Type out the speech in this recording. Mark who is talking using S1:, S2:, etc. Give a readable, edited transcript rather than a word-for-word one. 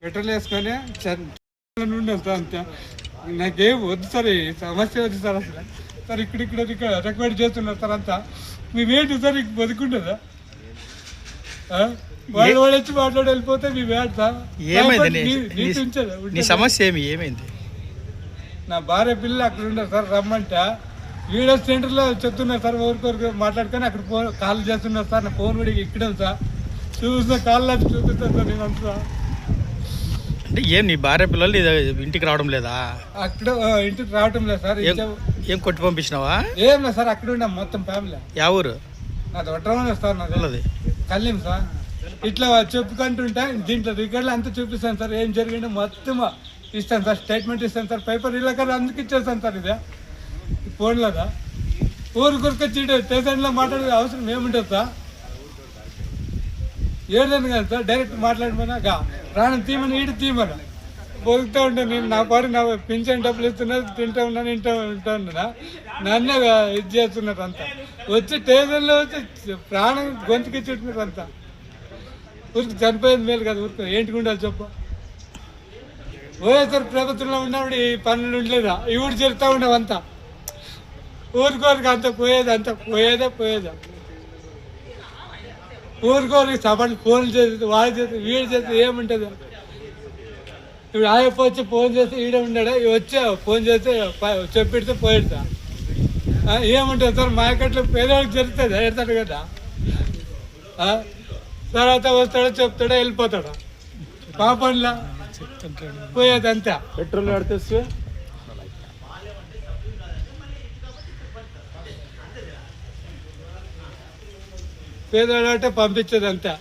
S1: Petrol వేసుకొని నుండి వెళ్తా అంతే. నాకేం వద్దు సార్, ఈ సమస్య వద్దు సార్. అసలు సార్ ఇక్కడ రికమెండ్ చేస్తున్నారు సార్ అంతా. మేమేంటి సార్ ఇంక బతుకుంటుందా? వాళ్ళు వచ్చి మాట్లాడి వెళ్ళిపోతే మేమేంటి సార్?
S2: నీ సమస్య ఏమైంది?
S1: నా భార్య పిల్లలు అక్కడ ఉన్నారు సార్, రమ్మంటే వీడియో సెంటర్లో చెప్తున్నారు సార్, ఊరికొరికి మాట్లాడుకొని అక్కడ ఫోన్ కాల్ చేస్తున్నారు సార్. నా ఫోన్ కూడా ఇక్కడ సార్, చూసిన కాళ్ళు చూపిస్తాను సార్ నేను అంతా.
S2: అంటే ఏం నీ భార్య పిల్లలు ఇంటికి రావడం లేదా?
S1: అక్కడ ఇంటికి రావటం లేదు సార్.
S2: ఏం కొట్టి పంపించినావా?
S1: ఏం లేదు సార్, అక్కడ ఉన్నాం మొత్తం ఫ్యామిలీ.
S2: యా ఊరు?
S1: నాది వడ్రమనే సార్, నాది కళ్యాణ్ సార్. ఇట్లా చెప్పుకుంటుంటే దీంట్లో రికార్డులు అంతా చూపిస్తాను సార్, ఏం జరిగిందో మొత్తం ఇస్తాను సార్, స్టేట్మెంట్ ఇస్తాను సార్. పేపర్ ఇలా కదా అందుకు ఇచ్చేస్తాను సార్. ఇదే ఫోన్లోదా ఊరికొరికొచ్చి స్టేషన్లో మాట్లాడే అవసరం ఏముంటుంది సార్? ఏదని కాదు సార్, డైరెక్ట్ మాట్లాడిపోయినా ప్రాణం తీయమని తీయమని బతుకుతూ ఉంటాను నేను. నా పాటు నా పింఛన్ డబ్బులు ఇస్తున్నారు, తింటూ ఉన్నాను, ఉంటా ఉన్నా. నన్నే ఇది చేస్తున్నారు అంతా. వచ్చి స్టేషన్లో వచ్చి ప్రాణం గొంతుకి చుట్టున్నారు అంతా. ఊరికి చనిపోయేది మేలు కదా, ఊరికి ఏంటికి ఉండాలి చెప్పు? వైఎస్ఆర్ ప్రభుత్వంలో ఉన్నప్పుడు ఈ పనులు ఉండలేదా? ఇవి జరుగుతూ ఉండేవంతా. ఊరికోరికి అంత పోయేదా ఊరికోరికి సపరేట్ ఫోన్లు చేసి వాళ్ళు చేసి వీడు చేసి ఏముంటుంది? ఇప్పుడు ఆయప్ప వచ్చి ఫోన్ చేసి ఈడ ఉన్నాడా, వచ్చి ఫోన్ చేసి చెప్పిడితే పోయిడతా ఏముంటుంది సార్? మార్కెట్లో పేదవాళ్ళకి జరుగుతుంది, ఎడతాడు కదా. తర్వాత వస్తాడో చెప్తాడో వెళ్ళిపోతాడా? పాపంలా పోయేది అంతా.
S3: పెట్రోల్ పడితే
S1: పేదవాడు అంటే పంపించేది అంతా.